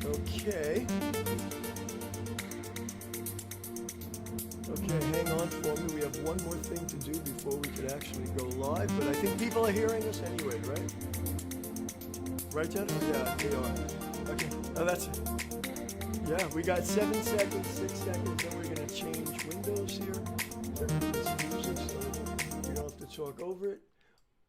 Okay. Okay, hang on for me. We have one more thing to do before we can actually go live, but I think people are hearing us anyway, right? Right, Jennifer? Yeah, they are. Okay, oh, that's it. Yeah, we got 7 seconds, 6 seconds, then we're going to change windows here. Music started. We don't have to talk over it.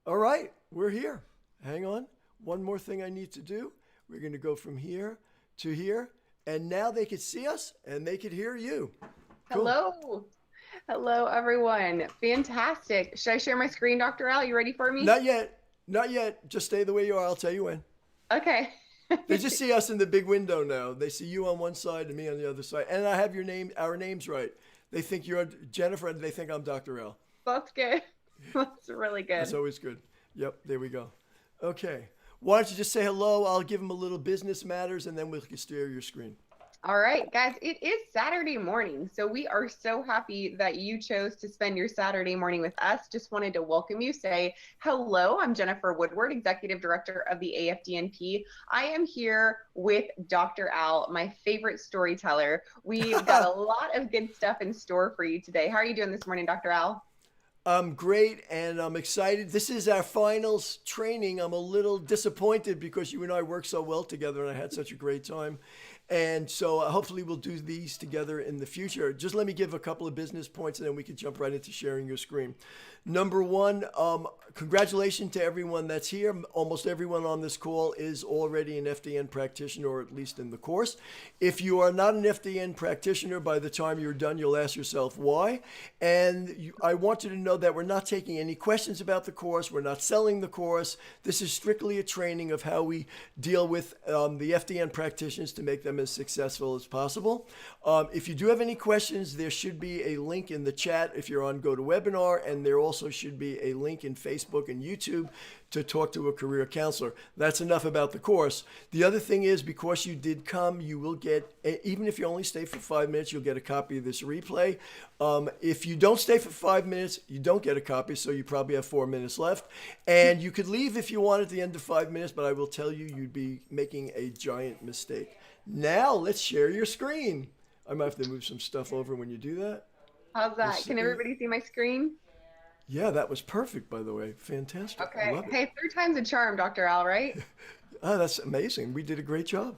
All right, we're here. Hang on. One more thing I need to do. We're going to go from here to here, and now they could see us and they could hear you. Cool. Hello. Hello, everyone. Fantastic. Should I share my screen, Dr. Al? You ready for me? Not yet. Not yet. Just stay the way you are. I'll tell you when. Okay. They just see us in the big window now. They see you on one side and me on the other side. And I have our names right. They think you're Jennifer and they think I'm Dr. Al. That's good. That's really good. That's always good. Yep, there we go. Okay. Why don't you just say hello? I'll give them a little business matters and then we can steer your screen. All right, guys, it is Saturday morning, so we are so happy that you chose to spend your Saturday morning with us. Just wanted to welcome you, say hello. I'm Jennifer Woodward, Executive Director of the AFDNP. I am here with Dr. Al, my favorite storyteller. We've got a lot of good stuff in store for you today. How are you doing this morning, Dr. Al? I'm great and I'm excited. This is our finals training. I'm a little disappointed because you and I worked so well together and I had such a great time. And so hopefully we'll do these together in the future. Just let me give a couple of business points and then we can jump right into sharing your screen. Number one, congratulations to everyone that's here. Almost everyone on this call is already an FDN practitioner, or at least in the course. If you are not an FDN practitioner, by the time you're done, you'll ask yourself why. And I want you to know that we're not taking any questions about the course. We're not selling the course. This is strictly a training of how we deal with the FDN practitioners to make them as successful as possible. If you do have any questions, there should be a link in the chat if you're on GoToWebinar, and there also should be a link in Facebook and YouTube to talk to a career counselor. That's enough about the course. The other thing is, because you did come, you will get, even if you only stay for 5 minutes, you'll get a copy of this replay. If you don't stay for 5 minutes, you don't get a copy, so you probably have 4 minutes left. And you could leave if you want at the end of 5 minutes, but I will tell you, you'd be making a giant mistake. Now, let's share your screen. I might have to move some stuff over when you do that. How's that? Can everybody see my screen? Yeah, that was perfect, by the way. Fantastic. Okay. I love it. Hey, third time's a charm, Dr. Al, right? Oh, that's amazing. We did a great job.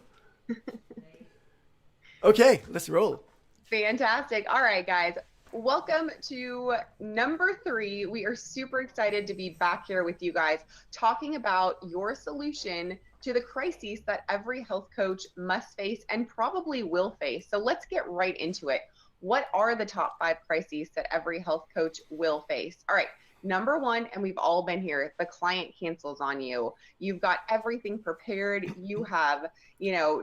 Okay, let's roll. Fantastic. All right, guys. Welcome to number 3. We are super excited to be back here with you guys talking about your solution to the crises that every health coach must face and probably will face. So let's get right into it. What are the top 5 crises that every health coach will face? All right. Number 1, and we've all been here, the client cancels on you. You've got everything prepared. You have,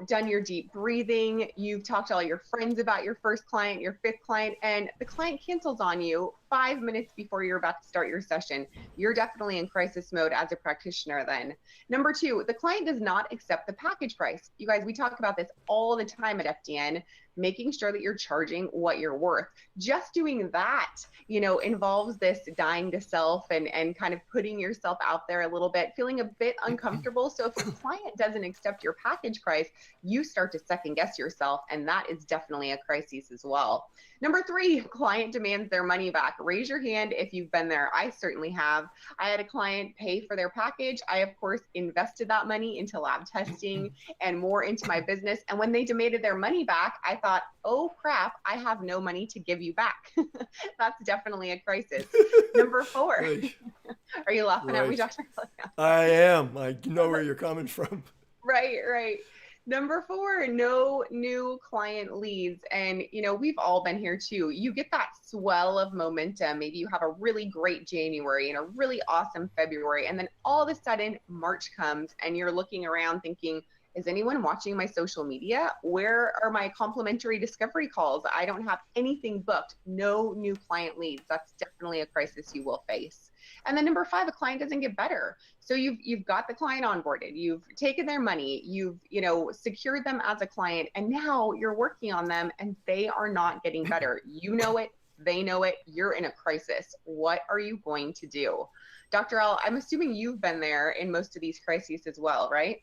done your deep breathing. You've talked to all your friends about your first client, your 5th client, and the client cancels on you 5 minutes before you're about to start your session. You're definitely in crisis mode as a practitioner then. Number 2, the client does not accept the package price. You guys, we talk about this all the time at FDN, making sure that you're charging what you're worth. Just doing that, involves this dying to self and kind of putting yourself out there a little bit, feeling a bit uncomfortable. So if your client doesn't accept your package price, you start to second guess yourself, and that is definitely a crisis as well. Number 3, client demands their money back. Raise your hand if you've been there. I certainly have. I had a client pay for their package. I, of course, invested that money into lab testing and more into my business. And when they demanded their money back, I thought, oh crap, I have no money to give you back. That's definitely a crisis. Number 4. Are you laughing at me, Dr. I am. I know where you're coming from. Right. Number 4, no new client leads. And, we've all been here too. You get that swell of momentum. Maybe you have a really great January and a really awesome February. And then all of a sudden March comes and you're looking around thinking, is anyone watching my social media? Where are my complimentary discovery calls? I don't have anything booked. No new client leads. That's definitely a crisis you will face. And then number 5, a client doesn't get better. So you've got the client onboarded, you've taken their money, you've secured them as a client, and now you're working on them and they are not getting better. You know it, they know it, you're in a crisis. What are you going to do? Dr. Al, I'm assuming you've been there in most of these crises as well, right?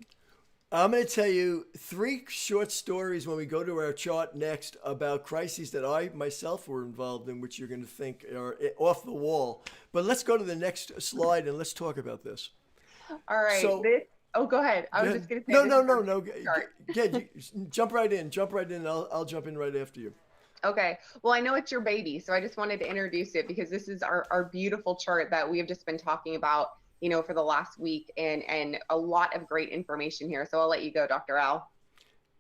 I'm going to tell you 3 short stories when we go to our chart next about crises that I myself were involved in, which you're going to think are off the wall. But let's go to the next slide and let's talk about this. All right. So, Oh, go ahead. I was yeah, just going to say no, this no, is our no, no. chart. Jump right in. Jump right in. I'll jump in right after you. Okay. Well, I know it's your baby, so I just wanted to introduce it because this is our beautiful chart that we have just been talking about, for the last week, and a lot of great information here. So I'll let you go, Dr. Al.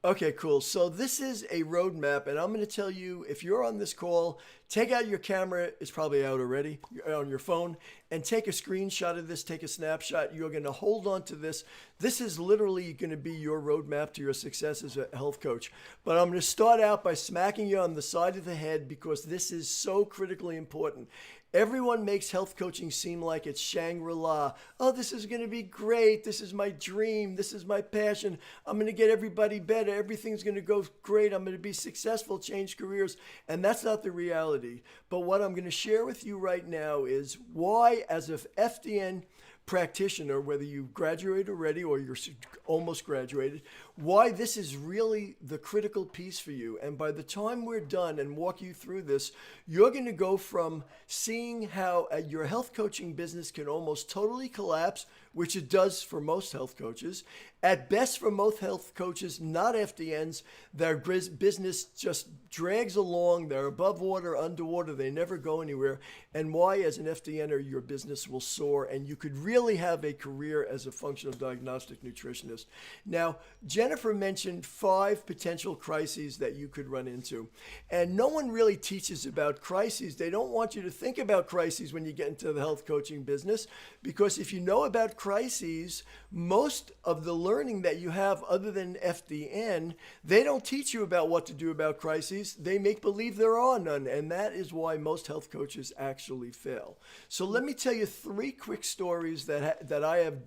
Okay, cool. So this is a roadmap, and I'm going to tell you, if you're on this call, take out your camera. It's probably out already on your phone, and take a screenshot of this. Take a snapshot. You're going to hold on to this. This is literally going to be your roadmap to your success as a health coach. But I'm going to start out by smacking you on the side of the head because this is so critically important. Everyone makes health coaching seem like it's Shangri-La. Oh, this is going to be great. This is my dream. This is my passion. I'm going to get everybody better. Everything's going to go great. I'm going to be successful, change careers. And that's not the reality. But what I'm going to share with you right now is why, as an FDN practitioner, whether you've graduated already or you're almost graduated, why this is really the critical piece for you. And by the time we're done and walk you through this, you're going to go from seeing how your health coaching business can almost totally collapse, which it does for most health coaches. At best, for most health coaches, not FDNs, their business just drags along. They're above water, underwater. They never go anywhere. And why, as an FDNer, your business will soar and you could really have a career as a functional diagnostic nutritionist. Now, Jennifer mentioned 5 potential crises that you could run into. And no one really teaches about crises. They don't want you to think about crises when you get into the health coaching business, because if you know about crises, most of the learning that you have other than FDN, they don't teach you about what to do about crises. They make believe there are none. And that is why most health coaches actually fail. So let me tell you 3 quick stories that I have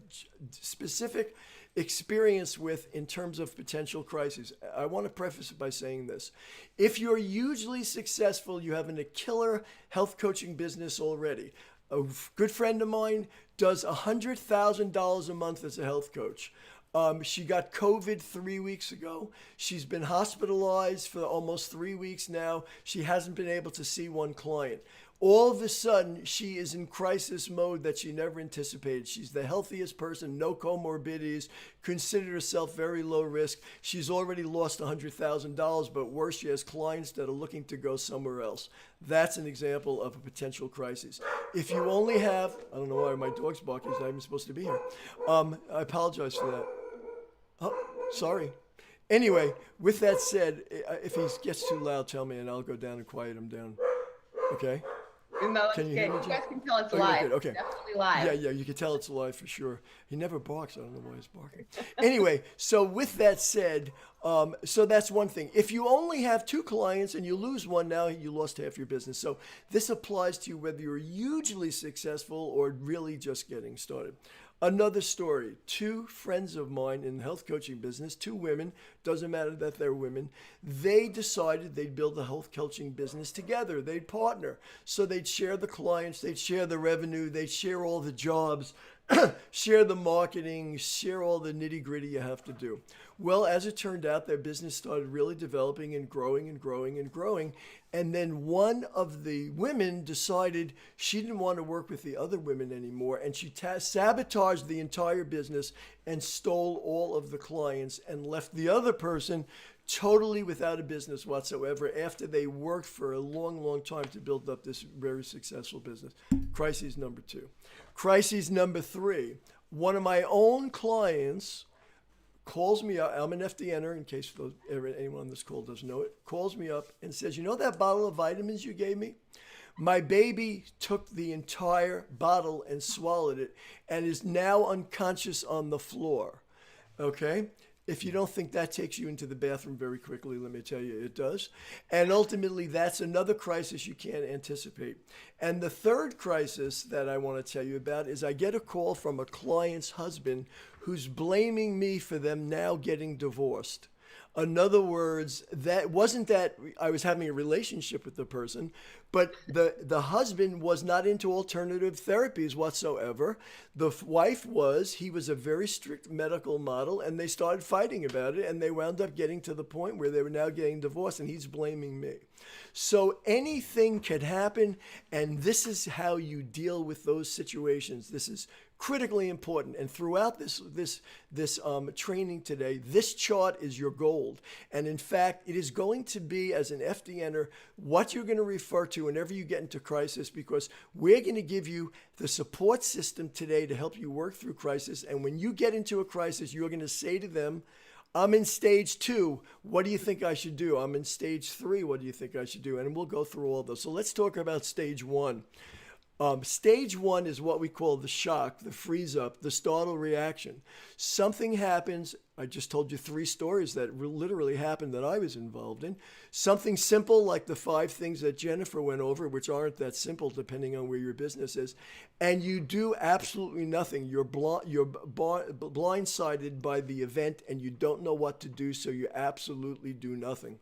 specific experience with in terms of potential crises. I want to preface it by saying this. If you're hugely successful, you have a killer health coaching business already. A good friend of mine does $100,000 a month as a health coach. She got COVID 3 weeks ago. She's been hospitalized for almost 3 weeks now. She hasn't been able to see one client. All of a sudden, she is in crisis mode that she never anticipated. She's the healthiest person, no comorbidities, considered herself very low risk. She's already lost $100,000, but worse, she has clients that are looking to go somewhere else. That's an example of a potential crisis. If you only have, I don't know why my dog's barking, he's not even supposed to be here. I apologize for that. Oh, sorry. Anyway, with that said, if he gets too loud, tell me and I'll go down and quiet him down. Okay? No, that's Can you good. hear me, You Jim? guys can tell it's Okay, live. good, okay. It's definitely live. Yeah, you can tell it's alive for sure. He never barks. I don't know why he's barking. Anyway, so with that said, so that's one thing. If you only have 2 clients and you lose one, now you lost half your business. So this applies to you whether you're hugely successful or really just getting started. Another story, 2 friends of mine in the health coaching business, 2 women, doesn't matter that they're women, they decided they'd build a health coaching business together. They'd partner. So they'd share the clients, they'd share the revenue, they'd share all the jobs, share the marketing, share all the nitty gritty you have to do. Well, as it turned out, their business started really developing and growing and growing and growing. And then one of the women decided she didn't want to work with the other women anymore. And she sabotaged the entire business and stole all of the clients and left the other person totally without a business whatsoever after they worked for a long, long time to build up this very successful business. Crisis number 2. Crisis number 3. One of my own clients calls me up. I'm an FDNer, in case anyone on this call doesn't know it. Calls me up and says, you know that bottle of vitamins you gave me? My baby took the entire bottle and swallowed it and is now unconscious on the floor. Okay? If you don't think that takes you into the bathroom very quickly, let me tell you, it does. And ultimately, that's another crisis you can't anticipate. And the third crisis that I want to tell you about is I get a call from a client's husband who's blaming me for them now getting divorced. In other words, that wasn't that I was having a relationship with the person, but the husband was not into alternative therapies whatsoever. The wife was. He was a very strict medical model, and they started fighting about it, and they wound up getting to the point where they were now getting divorced, and he's blaming me. So anything can happen, and this is how you deal with those situations. This is critically important. And throughout this training today, this chart is your gold. And in fact, it is going to be, as an FDNer, what you're going to refer to whenever you get into crisis, because we're going to give you the support system today to help you work through crisis. And when you get into a crisis, you're going to say to them, I'm in stage 2. What do you think I should do? I'm in stage 3. What do you think I should do? And we'll go through all those. So let's talk about stage 1. Stage 1 is what we call the shock, the freeze up, the startle reaction. Something happens. I just told you 3 stories that literally happened that I was involved in. Something simple like the 5 things that Jennifer went over, which aren't that simple depending on where your business is. And you do absolutely nothing. You're blindsided by the event and you don't know what to do, so you absolutely do nothing.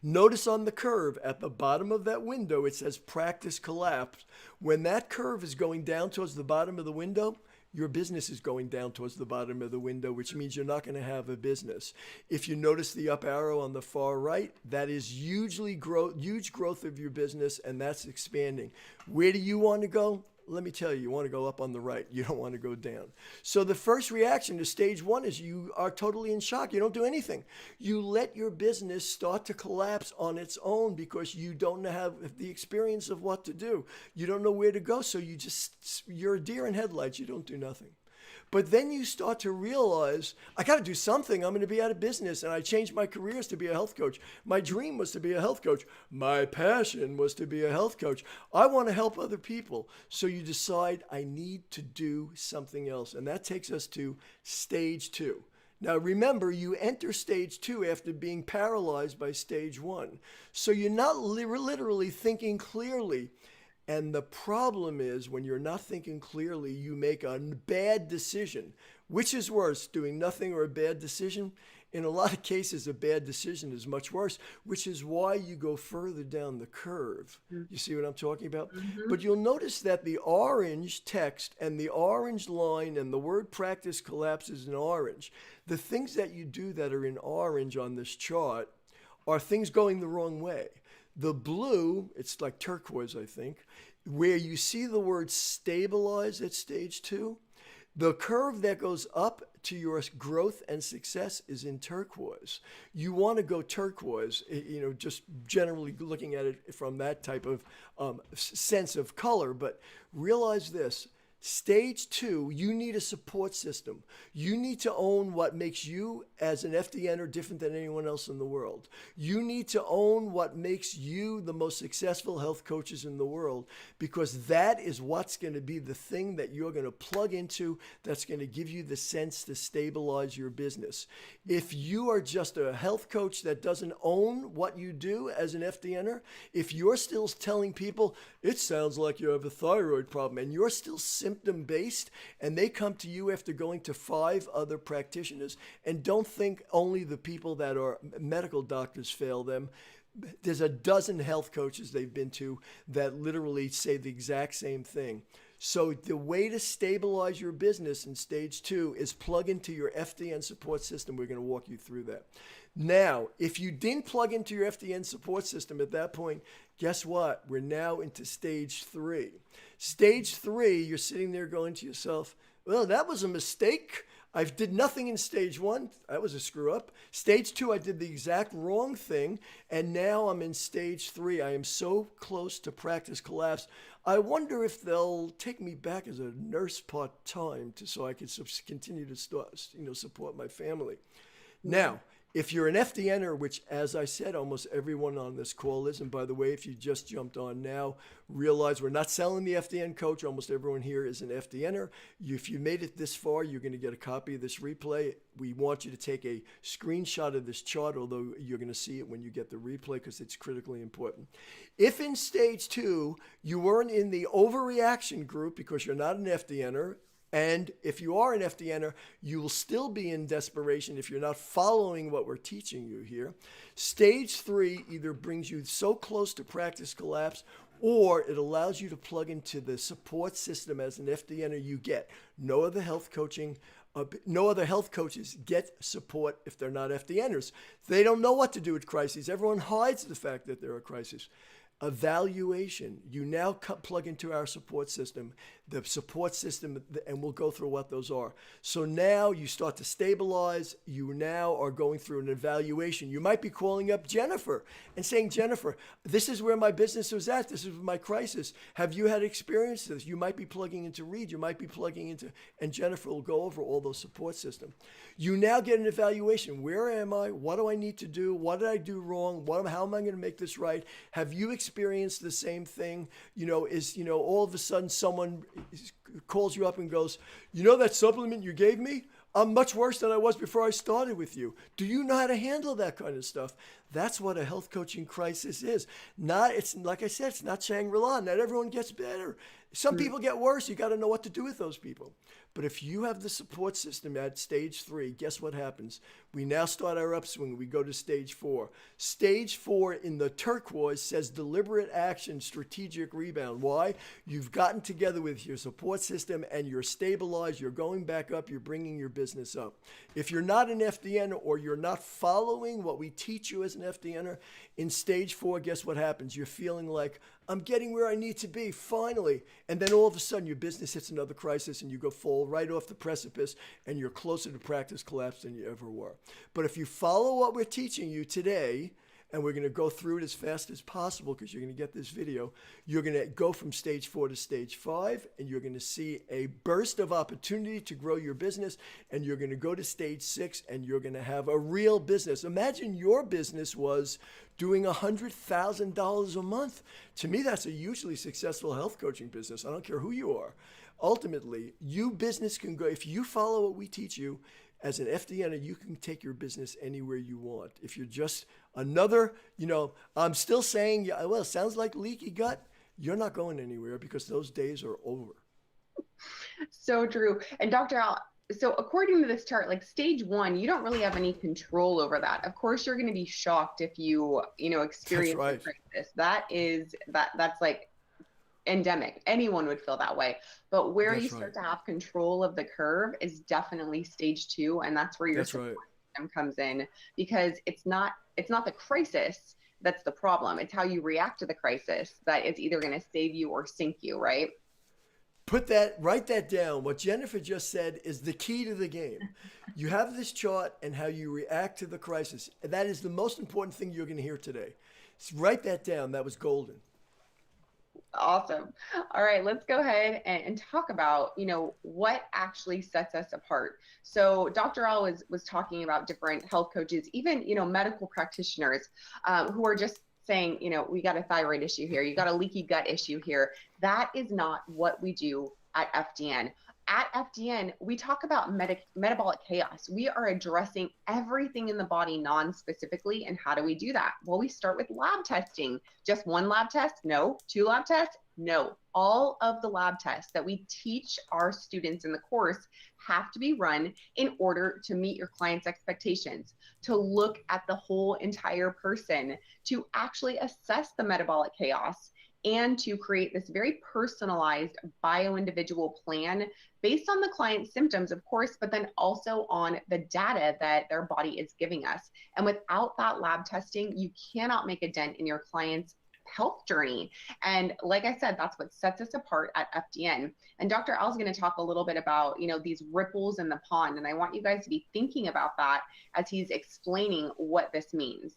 Notice on the curve at the bottom of that window, it says practice collapse. When that curve is going down towards the bottom of the window, your business is going down towards the bottom of the window, which means you're not going to have a business. If you notice the up arrow on the far right, that is huge growth of your business, and that's expanding. Where do you want to go? Let me tell you, you want to go up on the right. You don't want to go down. So the first reaction to stage 1 is you are totally in shock. You don't do anything. You let your business start to collapse on its own because you don't have the experience of what to do. You don't know where to go. So you're a deer in headlights. You don't do nothing. But then you start to realize, I got to do something. I'm going to be out of business. And I changed my careers to be a health coach. My dream was to be a health coach. My passion was to be a health coach. I want to help other people. So you decide, I need to do something else. And that takes us to stage 2. Now, remember, you enter stage 2 after being paralyzed by stage 1. So you're not literally thinking clearly. And the problem is when you're not thinking clearly, you make a bad decision. Which is worse, doing nothing or a bad decision? In a lot of cases, a bad decision is much worse, which is why you go further down the curve. You see what I'm talking about? Mm-hmm. But you'll notice that the orange text and the orange line and the word practice collapses in orange. The things that you do that are in orange on this chart are things going the wrong way. The blue, it's like turquoise, I think, where you see the word stabilize at stage 2, the curve that goes up to your growth and success is in turquoise. You want to go turquoise, just generally looking at it from that type of sense of color. But realize this. Stage 2, you need a support system. You need to own what makes you as an FDNer different than anyone else in the world. You need to own what makes you the most successful health coaches in the world, because that is what's going to be the thing that you're going to plug into that's going to give you the sense to stabilize your business. If you are just a health coach that doesn't own what you do as an FDNer, if you're still telling people, it sounds like you have a thyroid problem, and you're still symptom-based, and they come to you after going to 5 other practitioners, and don't think only the people that are medical doctors fail them. There's a dozen health coaches they've been to that literally say the exact same thing. So the way to stabilize your business in stage 2 is plug into your FDN support system. We're going to walk you through that. Now, if you didn't plug into your FDN support system at that point, guess what? We're now into stage 3. Stage 3, you're sitting there going to yourself, well, that was a mistake. I did nothing in stage 1. That was a screw up. Stage 2, I did the exact wrong thing. And now I'm in stage 3. I am so close to practice collapse. I wonder if they'll take me back as a nurse part-time so I can continue to support my family. Now, if you're an FDNer, which, as I said, almost everyone on this call is, and by the way, if you just jumped on now, realize we're not selling the FDN coach. Almost everyone here is an FDNer. If you made it this far, you're going to get a copy of this replay. We want you to take a screenshot of this chart, although you're going to see it when you get the replay because it's critically important. If in stage 2, you weren't in the overreaction group because you're not an FDNer, And if you are an FDNer, you will still be in desperation if you're not following what we're teaching you here. Stage 3 either brings you so close to practice collapse, or it allows you to plug into the support system as an FDNer you get. No other health coaching, no other health coaches get support if they're not FDNers. They don't know what to do with crises. Everyone hides the fact that there are crises. Evaluation. You now plug into our support system, the support system, and we'll go through what those are. So now you start to stabilize. You now are going through an evaluation. You might be calling up Jennifer and saying, Jennifer, this is where my business was at. This is my crisis. Have you had experience with this? You might be plugging into Reed. You might be plugging into, and Jennifer will go over all those support systems. You now get an evaluation. Where am I? What do I need to do? What did I do wrong? How am I going to make this right? Have you experienced the same thing? All of a sudden someone calls you up and goes, that supplement you gave me? I'm much worse than I was before I started with you. Do you know how to handle that kind of stuff? That's what a health coaching crisis is. It's like I said, it's not Shangri-La. Not everyone gets better. Some people get worse. You got to know what to do with those people. But if you have the support system at stage 3, guess what happens? We now start our upswing. We go to stage 4. Stage 4 in the turquoise says deliberate action, strategic rebound. Why? You've gotten together with your support system and you're stabilized. You're going back up. You're bringing your business up. If you're not an FDN or you're not following what we teach you as an FDNer, in stage 4, guess what happens? You're feeling like, I'm getting where I need to be, finally. And then all of a sudden, your business hits another crisis and you fall right off the precipice and you're closer to practice collapse than you ever were. But if you follow what we're teaching you today, and we're going to go through it as fast as possible because you're going to get this video, you're going to go from stage 4 to stage 5, and you're going to see a burst of opportunity to grow your business, and you're going to go to stage 6, and you're going to have a real business. Imagine your business was doing $100,000 a month. To me, that's a hugely successful health coaching business. I don't care who you are. Ultimately, business can go, if you follow what we teach you, as an FDNer, you can take your business anywhere you want. If you're just another, I'm still saying, well, it sounds like leaky gut. You're not going anywhere because those days are over. So true. And Dr. Al, so according to this chart, like stage 1, you don't really have any control over that. Of course, you're going to be shocked if you, experience a crisis. That's like endemic. Anyone would feel that way. But where you start to have control of the curve is definitely stage 2, and that's where your support system comes in, because it's not the crisis that's the problem. It's how you react to the crisis that is either going to save you or sink you, right? Write that down. What Jennifer just said is the key to the game. You have this chart and how you react to the crisis. That is the most important thing you're going to hear today. So write that down. That was golden. Awesome. All right, let's go ahead and talk about, what actually sets us apart. So Dr. Al was talking about different health coaches, even, medical practitioners who are just saying, we got a thyroid issue here. You got a leaky gut issue here. That is not what we do at FDN. At FDN, we talk about metabolic chaos. We are addressing everything in the body non-specifically. And how do we do that? Well, we start with lab testing. Just one lab test? No. 2 lab tests? No. All of the lab tests that we teach our students in the course have to be run in order to meet your client's expectations, to look at the whole entire person, to actually assess the metabolic chaos, and to create this very personalized bio-individual plan based on the client's symptoms, of course, but then also on the data that their body is giving us. And without that lab testing, you cannot make a dent in your client's health journey. And like I said, that's what sets us apart at FDN. And Dr. Al's going to talk a little bit about, these ripples in the pond. And I want you guys to be thinking about that as he's explaining what this means.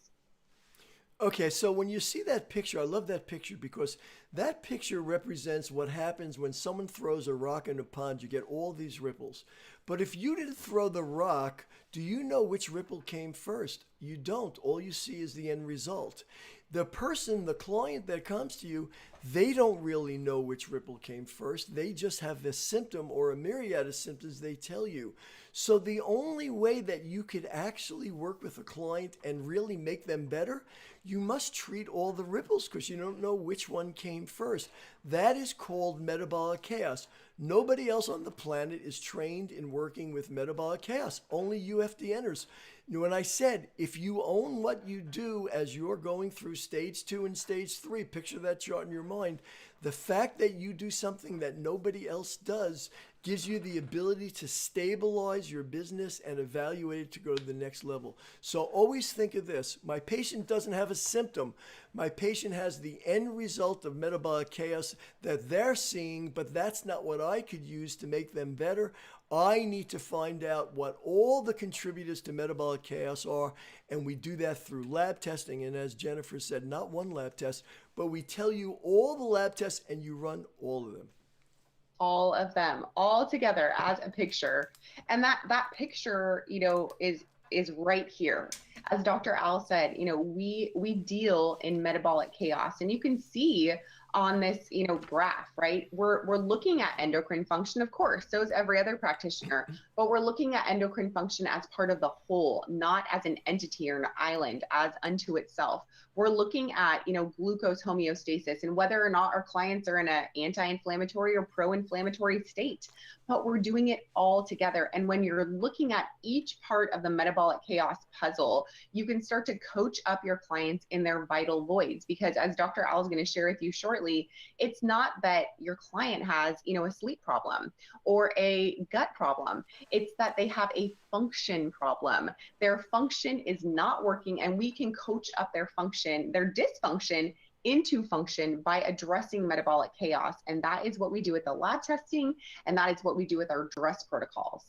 Okay, so when you see that picture, I love that picture because that picture represents what happens when someone throws a rock in a pond. You get all these ripples. But if you didn't throw the rock, do you know which ripple came first? You don't. All you see is the end result. The client that comes to you, they don't really know which ripple came first. They just have a symptom or a myriad of symptoms they tell you. So the only way that you could actually work with a client and really make them better, you must treat all the ripples because you don't know which one came first. That is called metabolic chaos. Nobody else on the planet is trained in working with metabolic chaos, only you FDNers. When I said, if you own what you do as you're going through stage 2 and stage 3, picture that chart in your mind, the fact that you do something that nobody else does gives you the ability to stabilize your business and evaluate it to go to the next level. So always think of this. My patient doesn't have a symptom. My patient has the end result of metabolic chaos that they're seeing, but that's not what I could use to make them better. I need to find out what all the contributors to metabolic chaos are, and we do that through lab testing. And as Jennifer said, not one lab test, but we tell you all the lab tests and you run all of them. All of them, all together as a picture. And that picture, is right here. As Dr. Al said, we deal in metabolic chaos, and you can see on this, graph, right? We're looking at endocrine function, of course, so is every other practitioner, but we're looking at endocrine function as part of the whole, not as an entity or an island as unto itself. We're looking at, glucose homeostasis and whether or not our clients are in an anti-inflammatory or pro-inflammatory state, but we're doing it all together. And when you're looking at each part of the metabolic chaos puzzle, you can start to coach up your clients in their vital voids, because as Dr. Al is going to share with you shortly, it's not that your client has, a sleep problem or a gut problem. It's that they have a function problem. Their function is not working, and we can coach up their function, their dysfunction, into function by addressing metabolic chaos. And that is what we do with the lab testing, and that is what we do with our dress protocols.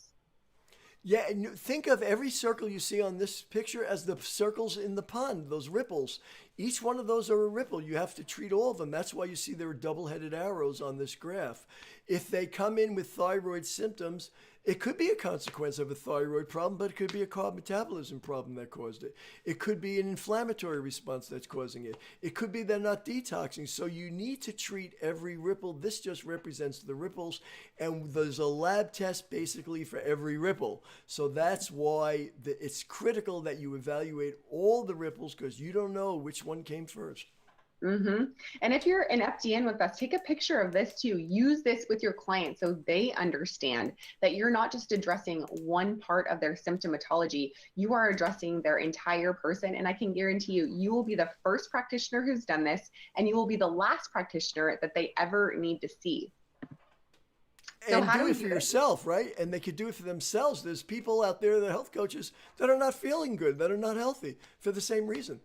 Yeah, and think of every circle you see on this picture as the circles in the pond, those ripples. Each one of those are a ripple. You have to treat all of them. That's why you see there are double-headed arrows on this graph. If they come in with thyroid symptoms, it could be a consequence of a thyroid problem, but it could be a carb metabolism problem that caused it. It could be an inflammatory response that's causing it. It could be they're not detoxing. So you need to treat every ripple. This just represents the ripples, and there's a lab test basically for every ripple. So that's why it's critical that you evaluate all the ripples, because you don't know which one came first. Mm-hmm. And if you're an FDN with us, take a picture of this too. Use this with your clients so they understand that you're not just addressing one part of their symptomatology, you are addressing their entire person. And I can guarantee you, you will be the first practitioner who's done this, and you will be the last practitioner that they ever need to see. So and do it for yourself, right? And they could do it for themselves. There's people out there, the health coaches, that are not feeling good, that are not healthy for the same reason.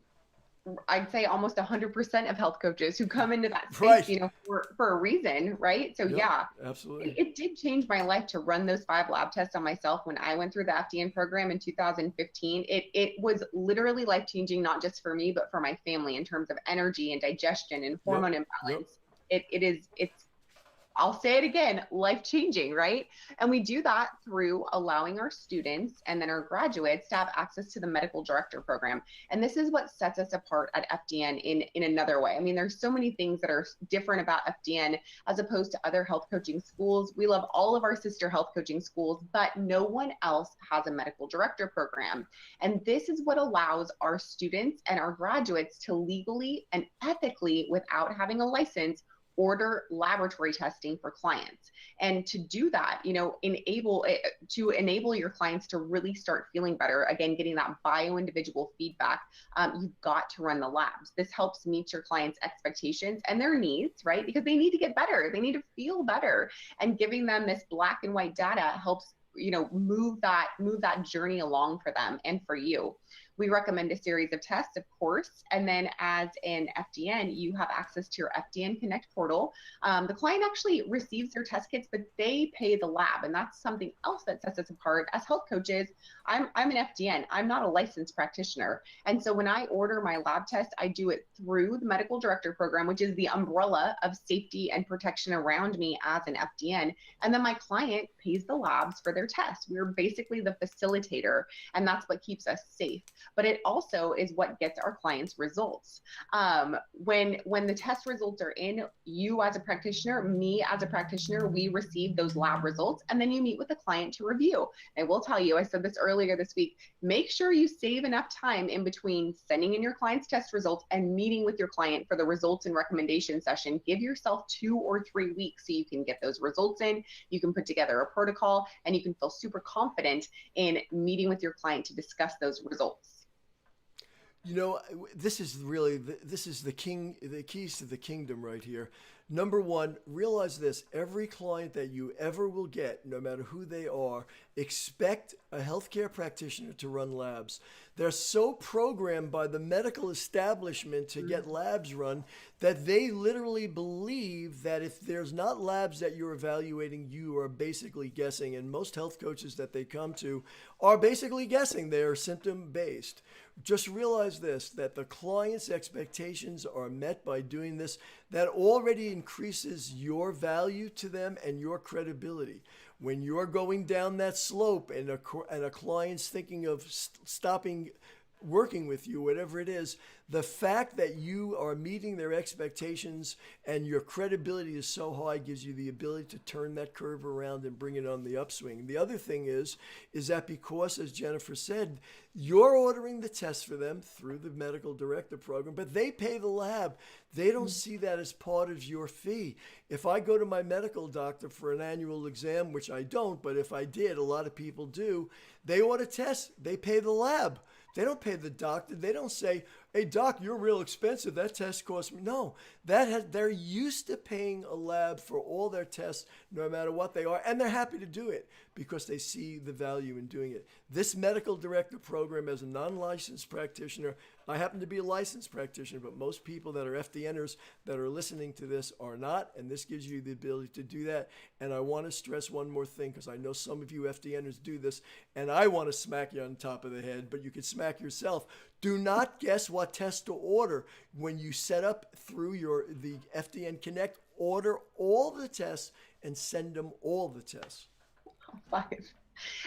I'd say almost 100% of health coaches who come into that space, right. For a reason, right? So yeah, absolutely. It did change my life to run those 5 lab tests on myself when I went through the FDN program in 2015. It was literally life-changing, not just for me, but for my family in terms of energy and digestion and hormone imbalance. It's I'll say it again, life-changing, right? And we do that through allowing our students and then our graduates to have access to the medical director program. And this is what sets us apart at FDN in another way. I mean, there's so many things that are different about FDN as opposed to other health coaching schools. We love all of our sister health coaching schools, but no one else has a medical director program. And this is what allows our students and our graduates to legally and ethically, without having a license, order laboratory testing for clients. And to do that, enable your clients to really start feeling better, again, getting that bio-individual feedback, you've got to run the labs. This helps meet your clients' expectations and their needs, right? Because they need to get better. They need to feel better. And giving them this black and white data helps move that journey along for them and for you. We recommend a series of tests, of course, and then as an FDN, you have access to your FDN Connect portal. The client actually receives their test kits, but they pay the lab, and that's something else that sets us apart. As health coaches, I'm an FDN. I'm not a licensed practitioner, and so when I order my lab test, I do it through the medical director program, which is the umbrella of safety and protection around me as an FDN, and then my client pays the labs for their tests. We're basically the facilitator, and that's what keeps us safe. but it also is what gets our clients results. When the test results are in, you as a practitioner, me as a practitioner, we receive those lab results, and then you meet with the client to review. I will tell you, I said this earlier this week, make sure you save enough time in between sending in your client's test results and meeting with your client for the results and recommendation session. Give yourself 2 or 3 weeks so you can get those results in, you can put together a protocol, and you can feel super confident in meeting with your client to discuss those results. You know, this is really this is the keys to the kingdom right here. Number one, realize this: every client that you ever will get, no matter who they are, expect a healthcare practitioner to run labs. They're so programmed by the medical establishment to get labs run that they literally believe that if there's not labs that you're evaluating, you are basically guessing. And most health coaches that they come to are basically guessing. They are symptom based. Just realize this, that the client's expectations are met by doing this. That already increases your value to them and your credibility. When you're going down that slope and a client's thinking of stopping working with you, whatever it is, the fact that you are meeting their expectations and your credibility is so high gives you the ability to turn that curve around and bring it on the upswing. The other thing is that because, as Jennifer said, you're ordering the tests for them through the medical director program, but they pay the lab. They don't see that as part of your fee. If I go to my medical doctor for an annual exam, which I don't, but if I did, a lot of people do, they order tests, they pay the lab. They don't pay the doctor. They don't say, hey, doc, you're real expensive. That test cost me. No, they're used to paying a lab for all their tests, no matter what they are. And they're happy to do it because they see the value in doing it. This medical director program, as a non-licensed practitioner, I happen to be a licensed practitioner, but most people that are FDNers that are listening to this are not. And this gives you the ability to do that. And I want to stress one more thing, because I know some of you FDNers do this, and I want to smack you on top of the head, but you can smack yourself. Do not guess what test to order. When you set up through the FDN Connect, order all the tests and send them all the tests. 5.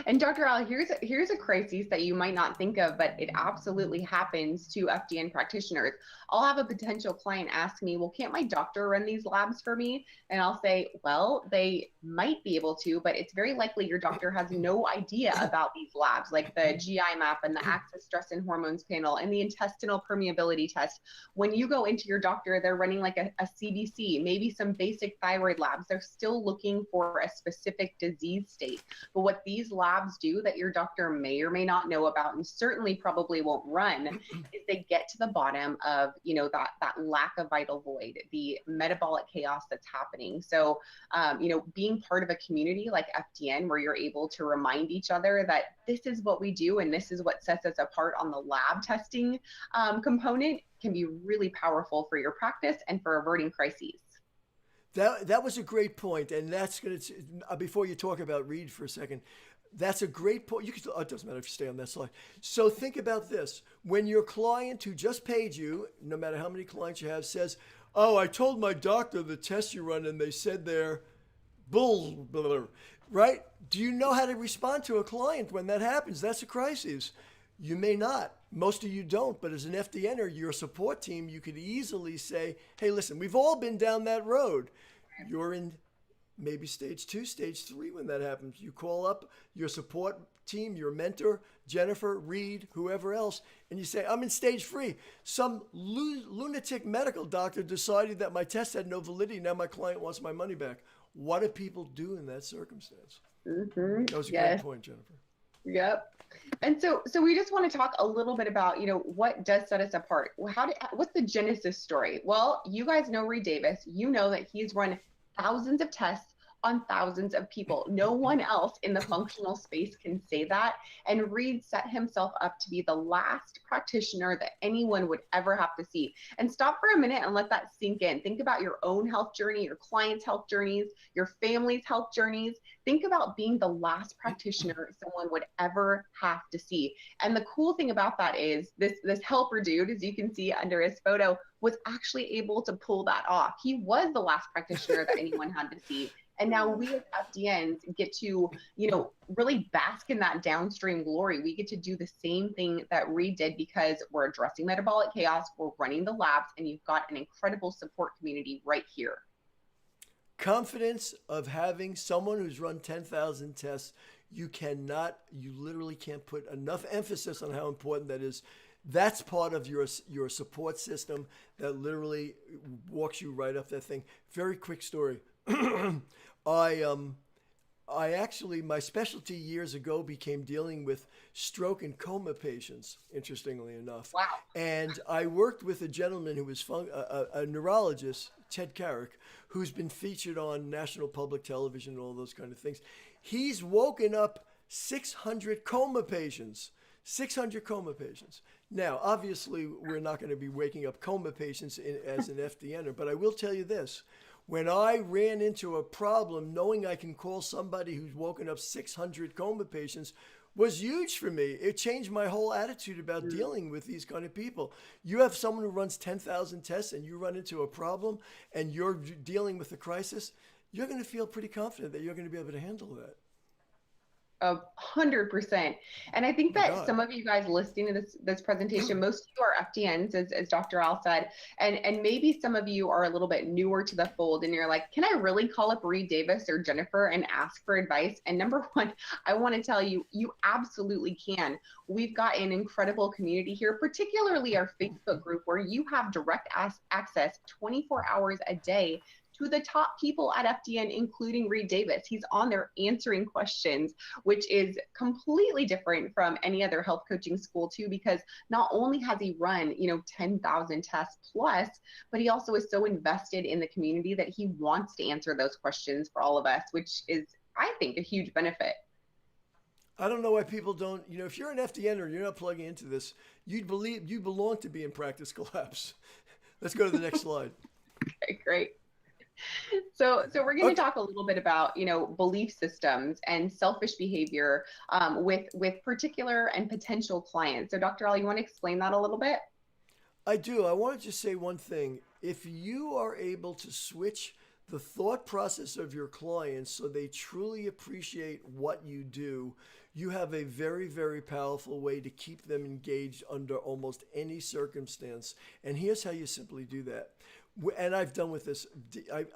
And Dr. Al, here's a crisis that you might not think of, but it absolutely happens to FDN practitioners. I'll have a potential client ask me, well, can't my doctor run these labs for me? And I'll say, well, they might be able to, but it's very likely your doctor has no idea about these labs, like the GI map and the Axis Stress and Hormones panel and the intestinal permeability test. When you go into your doctor, they're running like a CBC, maybe some basic thyroid labs. They're still looking for a specific disease state. But what these labs do that your doctor may or may not know about, and certainly probably won't run, is they get to the bottom of, that lack of vital void, the metabolic chaos that's happening. So, being part of a community like FDN, where you're able to remind each other that this is what we do and this is what sets us apart on the lab testing component, can be really powerful for your practice and for averting crises. That was a great point, and that's going to, before you talk about Reed for a second, that's a great point. It doesn't matter if you stay on that slide. So think about this. When your client who just paid you, no matter how many clients you have, says, oh, I told my doctor the test you run and they said they're bull, blah, blah, blah, right? Do you know how to respond to a client when that happens? That's a crisis. You may not. Most of you don't, but as an FDNer, your support team, you could easily say, hey, listen, we've all been down that road. You're in maybe stage 2, stage 3 when that happens. You call up your support team, your mentor, Jennifer, Reed, whoever else, and you say, I'm in stage 3. Some lunatic medical doctor decided that my test had no validity. Now my client wants my money back. What do people do in that circumstance? Mm-hmm. That was a great point, Jennifer. Yep. And so we just want to talk a little bit about, what does set us apart? What's the genesis story? Well, you guys know Reed Davis. You know that he's run thousands of tests on thousands of people. No one else in the functional space can say that. And Reed set himself up to be the last practitioner that anyone would ever have to see. And stop for a minute and let that sink in. Think about your own health journey, your clients' health journeys, your family's health journeys. Think about being the last practitioner someone would ever have to see. And the cool thing about that is this helper dude, as you can see under his photo, was actually able to pull that off. He was the last practitioner that anyone had to see. And now we as FDNs get to, really bask in that downstream glory. We get to do the same thing that Reed did because we're addressing metabolic chaos, we're running the labs, and you've got an incredible support community right here. Confidence of having someone who's run 10,000 tests, you literally can't put enough emphasis on how important that is. That's part of your support system that literally walks you right up that thing. Very quick story. I actually, my specialty years ago became dealing with stroke and coma patients, interestingly enough. Wow. And I worked with a gentleman who was a neurologist, Ted Carrick, who's been featured on national public television and all those kind of things. He's woken up 600 coma patients. 600 coma patients. Now, obviously, we're not going to be waking up coma patients as an FDNer, but I will tell you this. When I ran into a problem, knowing I can call somebody who's woken up 600 coma patients was huge for me. It changed my whole attitude about dealing with these kind of people. You have someone who runs 10,000 tests and you run into a problem and you're dealing with a crisis, you're going to feel pretty confident that you're going to be able to handle that. 100%. And I think that some of you guys listening to this presentation, most of you are FDNs, as Dr. Al said, and maybe some of you are a little bit newer to the fold and you're like, can I really call up Reed Davis or Jennifer and ask for advice? And number one, I want to tell you, you absolutely can. We've got an incredible community here, particularly our Facebook group, where you have direct access 24 hours a day to the top people at FDN, including Reed Davis. He's on there answering questions, which is completely different from any other health coaching school too, because not only has he run, 10,000 tests plus, but he also is so invested in the community that he wants to answer those questions for all of us, which is, I think, a huge benefit. I don't know why people don't, if you're an FDN or you're not plugging into this, you'd believe you belong to be in practice collapse. Let's go to the next slide. Okay, great. So we're going to talk a little bit about, belief systems and selfish behavior with particular and potential clients. So Dr. Al, you want to explain that a little bit? I do. I want to just say one thing. If you are able to switch the thought process of your clients so they truly appreciate what you do, you have a very, very powerful way to keep them engaged under almost any circumstance. And here's how you simply do that. And I've done with this,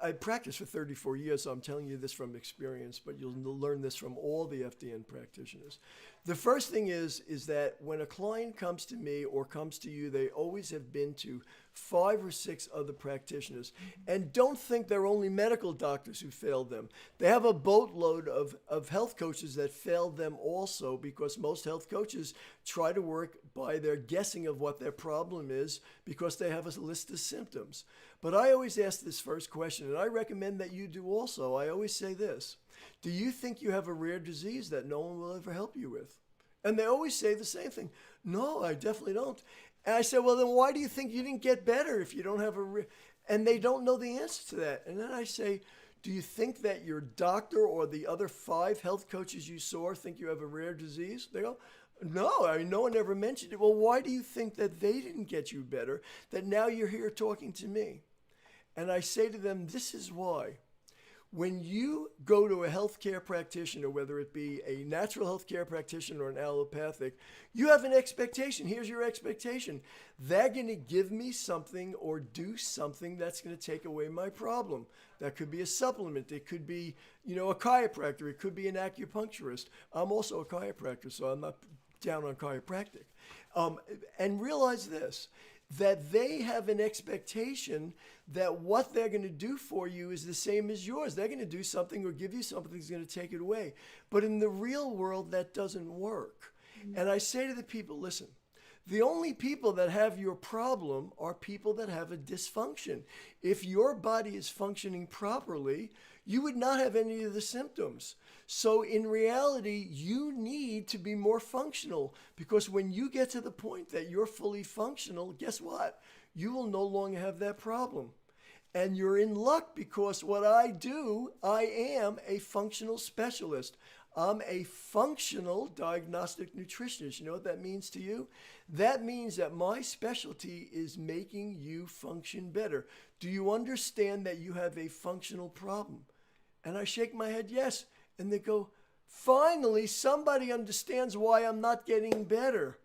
I practiced for 34 years, so I'm telling you this from experience, but you'll learn this from all the FDN practitioners. The first thing is that when a client comes to me or comes to you, they always have been to 5 or 6 other practitioners. And don't think they're only medical doctors who failed them. They have a boatload of health coaches that failed them also, because most health coaches try to work by their guessing of what their problem is because they have a list of symptoms. But I always ask this first question, and I recommend that you do also. I always say this: do you think you have a rare disease that no one will ever help you with? And they always say the same thing. No, I definitely don't. And I say, well, then why do you think you didn't get better if you don't have and they don't know the answer to that. And then I say, do you think that your doctor or the other 5 health coaches you saw think you have a rare disease? They go, no, I mean, no one ever mentioned it. Well, why do you think that they didn't get you better, that now you're here talking to me? And I say to them, this is why. When you go to a healthcare practitioner, whether it be a natural healthcare practitioner or an allopathic, you have an expectation. Here's your expectation. They're going to give me something or do something that's going to take away my problem. That could be a supplement. It could be, a chiropractor. It could be an acupuncturist. I'm also a chiropractor, so I'm not down on chiropractic. And realize this, that they have an expectation that what they're going to do for you is the same as yours. They're going to do something or give you something that's going to take it away. But in the real world, that doesn't work. And I say to the people, listen, the only people that have your problem are people that have a dysfunction. If your body is functioning properly, you would not have any of the symptoms. So in reality, you need to be more functional, because when you get to the point that you're fully functional, guess what? You will no longer have that problem. And you're in luck, because what I do, I am a functional specialist. I'm a functional diagnostic nutritionist. You know what that means to you? That means that my specialty is making you function better. Do you understand that you have a functional problem? And I shake my head, yes. And they go, finally, somebody understands why I'm not getting better.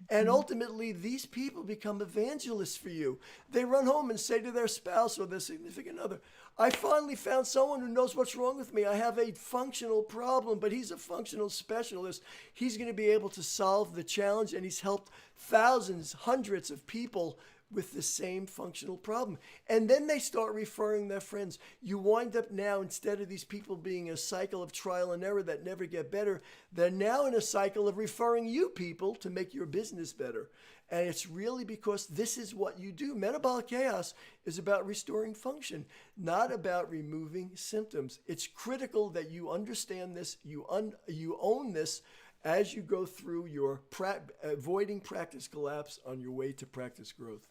And ultimately, these people become evangelists for you. They run home and say to their spouse or their significant other, I finally found someone who knows what's wrong with me. I have a functional problem, but he's a functional specialist. He's going to be able to solve the challenge, and he's helped thousands, hundreds of people with the same functional problem. And then they start referring their friends. You wind up now, instead of these people being a cycle of trial and error that never get better, they're now in a cycle of referring you people to make your business better. And it's really because this is what you do. Metabolic chaos is about restoring function, not about removing symptoms. It's critical that you understand this, you own this as you go through your avoiding practice collapse on your way to practice growth.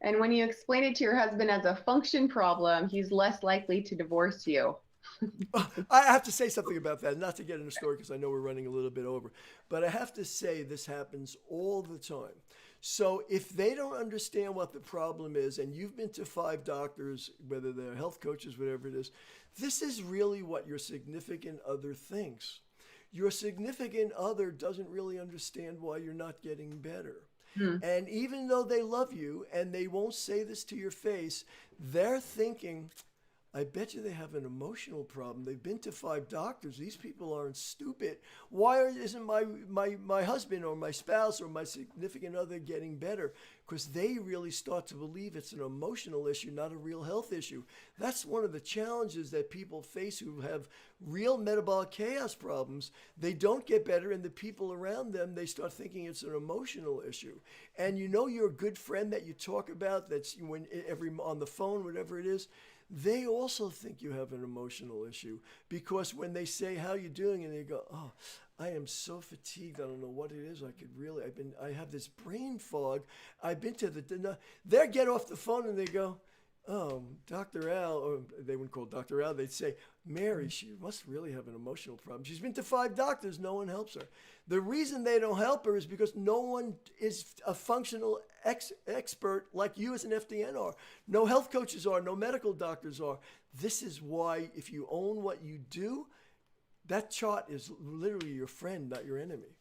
And when you explain it to your husband as a function problem, he's less likely to divorce you. I have to say something about that, not to get in a story because I know we're running a little bit over, but I have to say this happens all the time. So if they don't understand what the problem is, and you've been to 5 doctors, whether they're health coaches, whatever it is, this is really what your significant other thinks. Your significant other doesn't really understand why you're not getting better. And even though they love you and they won't say this to your face, they're thinking, I bet you they have an emotional problem. They've been to 5 doctors. These people aren't stupid. Why isn't my husband or my spouse or my significant other getting better? Because they really start to believe it's an emotional issue, not a real health issue. That's one of the challenges that people face who have real metabolic chaos problems. They don't get better, and the people around them, they start thinking it's an emotional issue. And you know your good friend that you talk about, that's when on the phone, whatever it is, they also think you have an emotional issue, because when they say, how you doing? And they go, oh, I am so fatigued. I don't know what it is. I have this brain fog. I've been to they get off the phone and they go, oh, Dr. Al, or they wouldn't call Dr. Al, they'd say, Mary, she must really have an emotional problem. She's been to 5 doctors, no one helps her. The reason they don't help her is because no one is a functional expert like you as an FDN are. No health coaches are, no medical doctors are. This is why if you own what you do, that chart is literally your friend, not your enemy.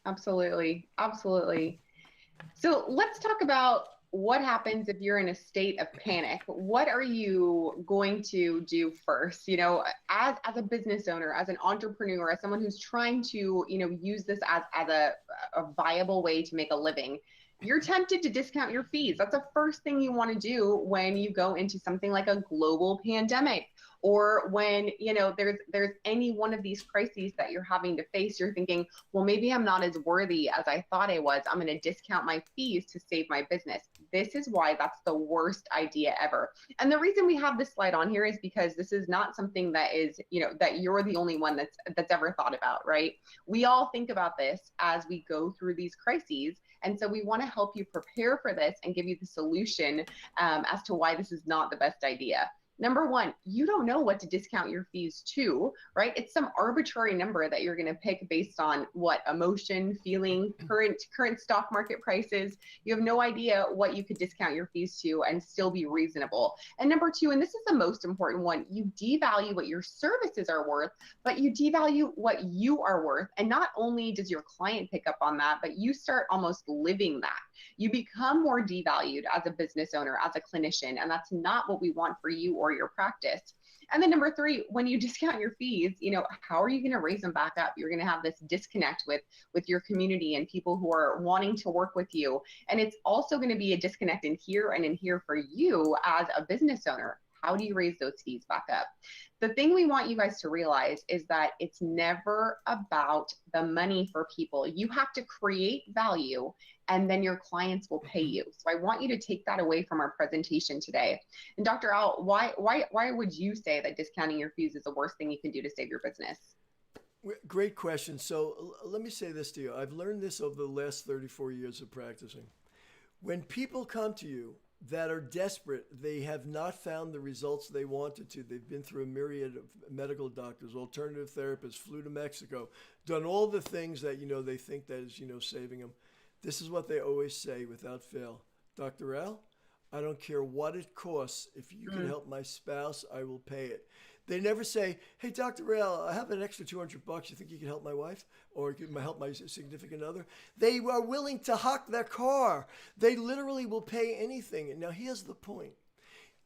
Absolutely. Absolutely. So let's talk about what happens if you're in a state of panic. What are you going to do first? You know, as a business owner, as an entrepreneur, as someone who's trying to, use this as a viable way to make a living, you're tempted to discount your fees. That's the first thing you want to do when you go into something like a global pandemic, or when, there's any one of these crises that you're having to face. You're thinking, well, maybe I'm not as worthy as I thought I was. I'm going to discount my fees to save my business. This is why that's the worst idea ever. And the reason we have this slide on here is because this is not something that is, that you're the only one that's ever thought about, right? We all think about this as we go through these crises. And so we want to help you prepare for this and give you the solution as to why this is not the best idea. Number one, you don't know what to discount your fees to, right? It's some arbitrary number that you're going to pick based on what emotion, feeling, current stock market prices. You have no idea what you could discount your fees to and still be reasonable. And number two, and this is the most important one, you devalue what your services are worth, but you devalue what you are worth. And not only does your client pick up on that, but you start almost living that. You become more devalued as a business owner, as a clinician, and that's not what we want for you or your practice. And then number three, when you discount your fees, how are you going to raise them back up? You're going to have this disconnect with your community and people who are wanting to work with you. And it's also going to be a disconnect in here and in here for you as a business owner. How do you raise those fees back up? The thing we want you guys to realize is that it's never about the money for people. You have to create value, and then your clients will pay you. So I want you to take that away from our presentation today. And Dr. Al, why would you say that discounting your fees is the worst thing you can do to save your business? Great question. So let me say this to you. I've learned this over the last 34 years of practicing. When people come to you that are desperate, they have not found the results they wanted to. They've been through a myriad of medical doctors, alternative therapists, flew to Mexico, done all the things that, they think that is, saving them. This is what they always say without fail. Dr. Al, I don't care what it costs. If you can help my spouse, I will pay it. They never say, "Hey, Dr. Rail, I have an extra $200. You think you can help my wife or you can help my significant other?" They are willing to hock their car. They literally will pay anything. And now here's the point.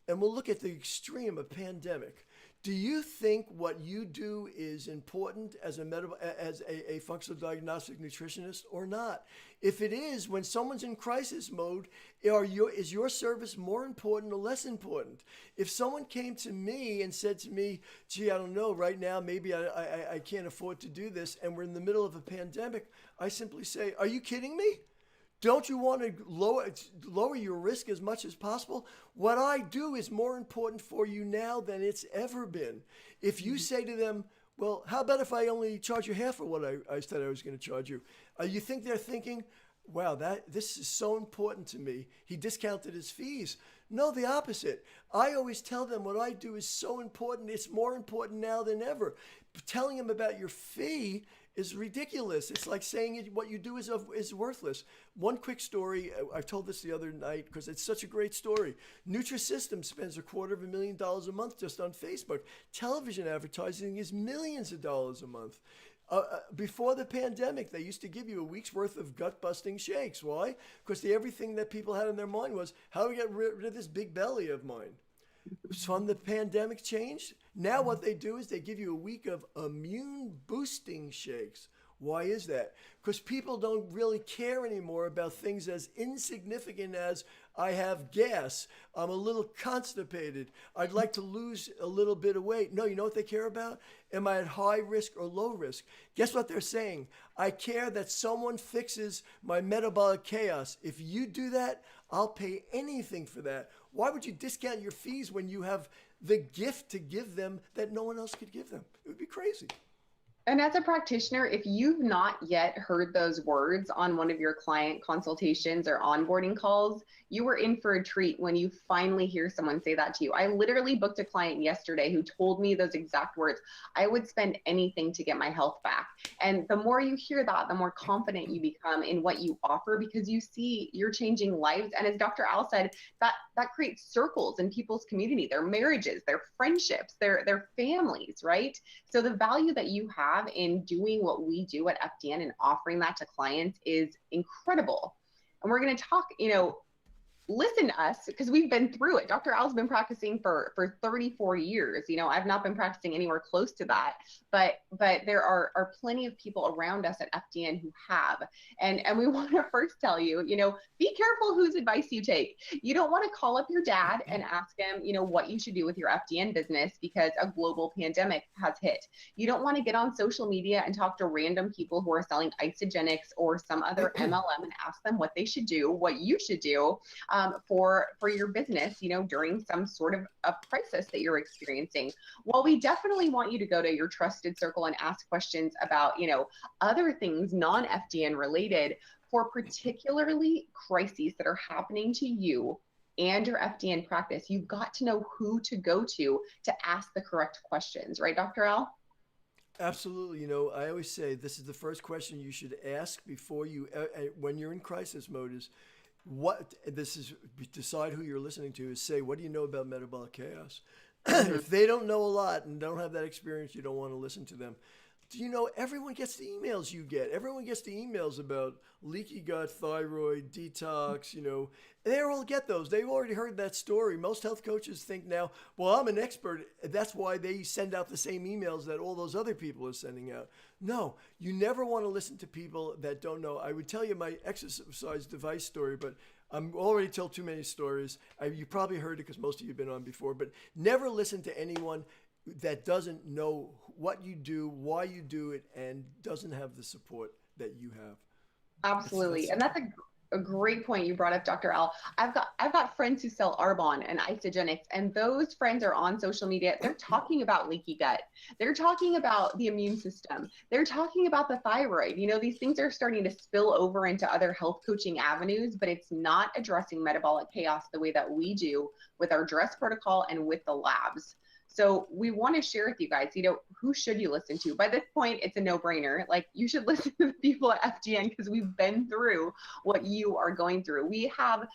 And we'll look at the extreme of pandemic. Do you think what you do is important as a functional diagnostic nutritionist or not? If it is, when someone's in crisis mode, is your service more important or less important? If someone came to me and said to me, "Gee, I don't know, right now maybe I can't afford to do this," and we're in the middle of a pandemic, I simply say, "Are you kidding me? Don't you want to lower your risk as much as possible? What I do is more important for you now than it's ever been." If you say to them, "Well, how about if I only charge you half of what I said I was going to charge you?" You think they're thinking, "Wow, this is so important to me. He discounted his fees." No, the opposite. I always tell them what I do is so important. It's more important now than ever. Telling them about your fee is ridiculous. It's like saying what you do is worthless. One quick story. I told this the other night because it's such a great story. Nutrisystem spends $250,000 a month just on Facebook. Television advertising is millions of dollars a month. Before the pandemic, they used to give you a week's worth of gut-busting shakes. Why? Because everything that people had in their mind was, how do we get rid of this big belly of mine? From the pandemic changed. Now what they do is they give you a week of immune boosting shakes. Why is that? Because people don't really care anymore about things as insignificant as, "I have gas, I'm a little constipated, I'd like to lose a little bit of weight." No, you know what they care about? Am I at high risk or low risk? Guess what they're saying? "I care that someone fixes my metabolic chaos. If you do that, I'll pay anything for that." Why would you discount your fees when you have the gift to give them that no one else could give them? It would be crazy. And as a practitioner, if you've not yet heard those words on one of your client consultations or onboarding calls, you were in for a treat when you finally hear someone say that to you. I literally booked a client yesterday who told me those exact words. "I would spend anything to get my health back." And the more you hear that, the more confident you become in what you offer because you see you're changing lives. And as Dr. Al said, that creates circles in people's community, their marriages, their friendships, their families, right? So the value that you have in doing what we do at FDN and offering that to clients is incredible. And we're going to talk, listen to us because we've been through it. Dr. Al's been practicing for 34 years. I've not been practicing anywhere close to that, but there are plenty of people around us at FDN who have. And we want to first tell you, be careful whose advice you take. You don't want to call up your dad and ask him, what you should do with your FDN business because a global pandemic has hit. You don't want to get on social media and talk to random people who are selling isogenics or some other MLM and ask them what they should do, what you should do for your business, during some sort of crisis that you're experiencing. While we definitely want you to go to your trusted circle and ask questions about, other things non-FDN related for particularly crises that are happening to you and your FDN practice, you've got to know who to go to ask the correct questions, right, Dr. Al? Absolutely. I always say this is the first question you should ask before when you're in crisis mode is, decide who you're listening to is say, what do you know about metabolic chaos? If they don't know a lot and don't have that experience, you don't want to listen to them. Do everyone gets the emails you get? Everyone gets the emails about leaky gut, thyroid, detox, They all get those. They've already heard that story. Most health coaches think now, well, I'm an expert. That's why they send out the same emails that all those other people are sending out. No, you never want to listen to people that don't know. I would tell you my exercise device story, but I'm already told too many stories. You probably heard it because most of you have been on before, but never listen to anyone that doesn't know what you do, why you do it, and doesn't have the support that you have. Absolutely. And that's a great point you brought up, Dr. Al. I've got friends who sell Arbonne and Isogenics, and those friends are on social media. They're talking about leaky gut. They're talking about the immune system. They're talking about the thyroid. These things are starting to spill over into other health coaching avenues, but it's not addressing metabolic chaos the way that we do with our dress protocol and with the labs. So we want to share with you guys, who should you listen to? By this point, it's a no-brainer. Like, you should listen to the people at FDN because we've been through what you are going through. We have,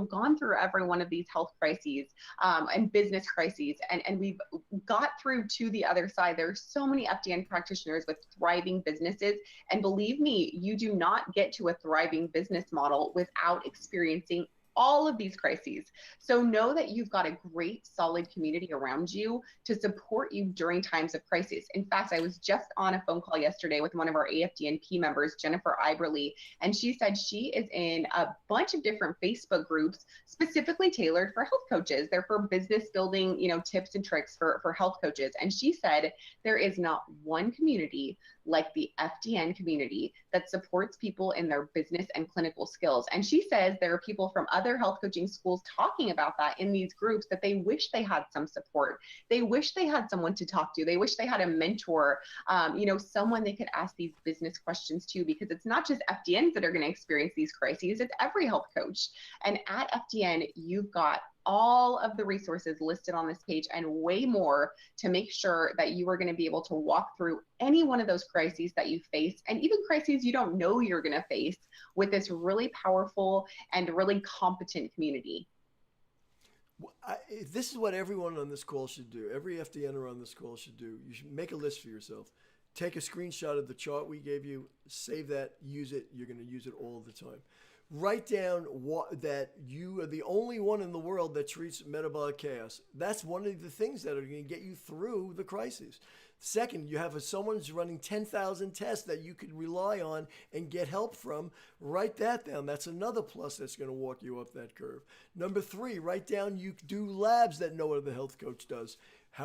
gone through every one of these health crises and business crises, and we've got through to the other side. There are so many FDN practitioners with thriving businesses, and believe me, you do not get to a thriving business model without experiencing all of these crises. So know that you've got a great, solid community around you to support you during times of crisis. In fact, I was just on a phone call yesterday with one of our AFDNP members, Jennifer Iberly, and she said she is in a bunch of different Facebook groups specifically tailored for health coaches. They're for business building, tips and tricks for health coaches. And she said there is not one community like the FDN community that supports people in their business and clinical skills. And she says there are people from other health coaching schools talking about that in these groups, that they wish they had some support. They wish they had someone to talk to. They wish they had a mentor, someone they could ask these business questions to, because it's not just FDNs that are going to experience these crises, it's every health coach. And at FDN, you've got all of the resources listed on this page and way more to make sure that you are going to be able to walk through any one of those crises that you face, and even crises you don't know you're going to face, with this really powerful and really competent community. This is what everyone on this call should do. Every FDNer on this call should do. You should make a list for yourself. Take a screenshot of the chart we gave you, save that, use it. You're going to use it all the time. Write down that you are the only one in the world that treats metabolic chaos. That's one of the things that are going to get you through the crisis. Second, you have someone's running 10,000 tests that you could rely on and get help from. Write that down. That's another plus that's going to walk you up that curve. Number 3, write down you do labs that no other health coach does.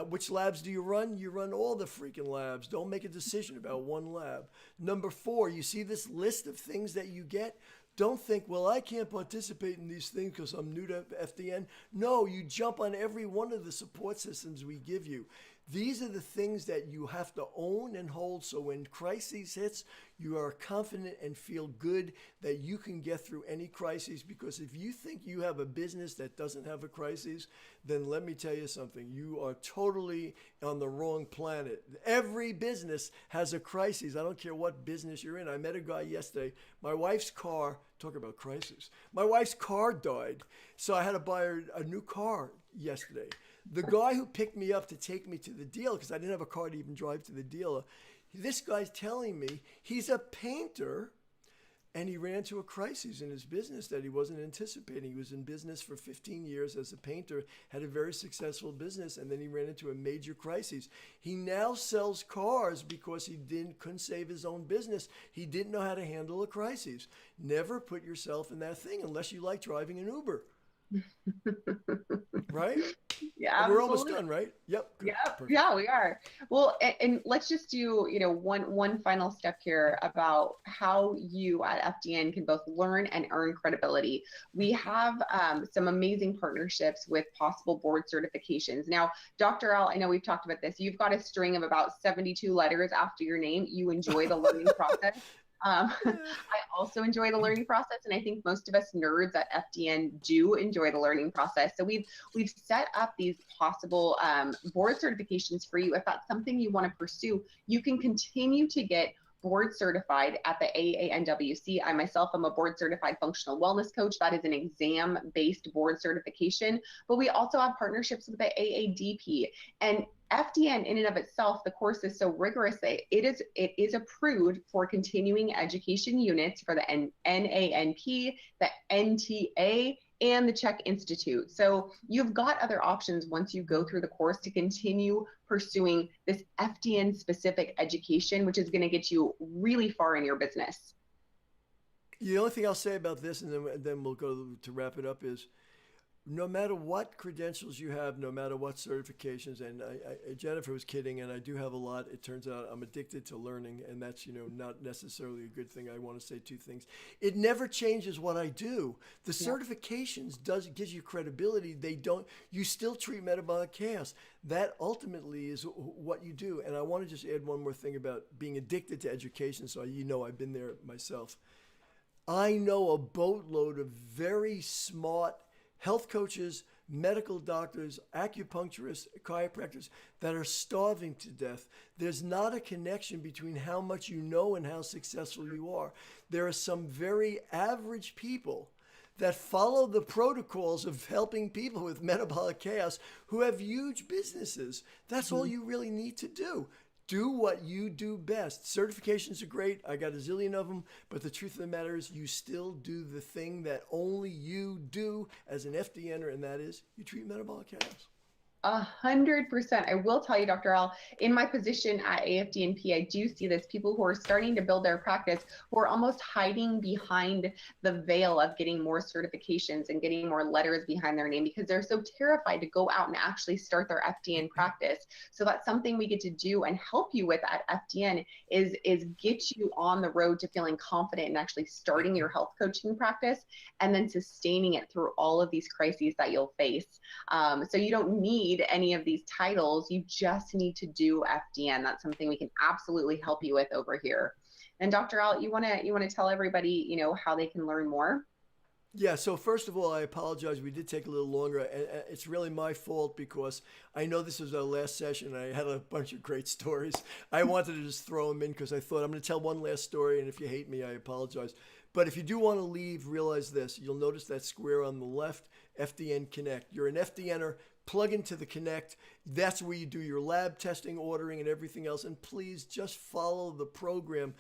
Which labs do you run? You run all the freaking labs. Don't make a decision about one lab. Number 4, you see this list of things that you get? Don't think, well, I can't participate in these things because I'm new to FDN. No, you jump on every one of the support systems we give you. These are the things that you have to own and hold, so when crisis hits, you are confident and feel good that you can get through any crisis. Because if you think you have a business that doesn't have a crisis, then let me tell you something. You are totally on the wrong planet. Every business has a crisis. I don't care what business you're in. I met a guy yesterday. My wife's car, talk about crisis. My wife's car died, so I had to buy her a new car yesterday. The guy who picked me up to take me to the dealer, because I didn't have a car to even drive to the dealer, this guy's telling me he's a painter and he ran into a crisis in his business that he wasn't anticipating. He was in business for 15 years as a painter, had a very successful business, and then he ran into a major crisis. He now sells cars because he couldn't save his own business. He didn't know how to handle a crisis. Never put yourself in that thing unless you like driving an Uber. Right? Yeah, we're almost done, right? Yep. Good. Yeah, we are. Well, and let's just do, one final step here about how you at FDN can both learn and earn credibility. We have some amazing partnerships with possible board certifications. Now, Dr. Al, I know we've talked about this. You've got a string of about 72 letters after your name. You enjoy the learning process. I also enjoy the learning process, and I think most of us nerds at FDN do enjoy the learning process. So we've set up these possible board certifications for you. If that's something you want to pursue, you can continue to get board certified at the AANWC. I myself am a board certified functional wellness coach. That is an exam-based board certification, but we also have partnerships with the AADP. And FDN in and of itself, the course is so rigorous that it is approved for continuing education units for the NANP, the NTA, and the Czech Institute. So you've got other options once you go through the course to continue pursuing this FDN specific education, which is going to get you really far in your business. The only thing I'll say about this, and then we'll go to wrap it up, is no matter what credentials you have, no matter what certifications, and Jennifer was kidding, and I do have a lot. It turns out I'm addicted to learning, and that's not necessarily a good thing. I want to say 2 things. It never changes what I do. The certifications gives you credibility. You still treat metabolic chaos. That ultimately is what you do. And I want to just add one more thing about being addicted to education, so I've been there myself. I know a boatload of very smart health coaches, medical doctors, acupuncturists, chiropractors that are starving to death. There's not a connection between how much you know and how successful you are. There are some very average people that follow the protocols of helping people with metabolic chaos who have huge businesses. That's all you really need to do. Do what you do best. Certifications are great. I got a zillion of them. But the truth of the matter is you still do the thing that only you do as an FDNer, and that is you treat metabolic chaos. 100%. I will tell you, Dr. Al, in my position at AFDNP, I do see this, people who are starting to build their practice, who are almost hiding behind the veil of getting more certifications and getting more letters behind their name because they're so terrified to go out and actually start their FDN practice. So that's something we get to do and help you with at FDN is get you on the road to feeling confident in actually starting your health coaching practice and then sustaining it through all of these crises that you'll face. So you don't need any of these titles, you just need to do FDN. That's something we can absolutely help you with over here. And Dr. Al, you want to tell everybody, how they can learn more? Yeah, so first of all, I apologize. We did take a little longer. And it's really my fault because I know this was our last session. I had a bunch of great stories. I wanted to just throw them in because I thought I'm going to tell one last story. And if you hate me, I apologize. But if you do want to leave, realize this. You'll notice that square on the left, FDN Connect. You're an FDNer. Plug into the Connect. That's where you do your lab testing, ordering, and everything else. And please just follow the program.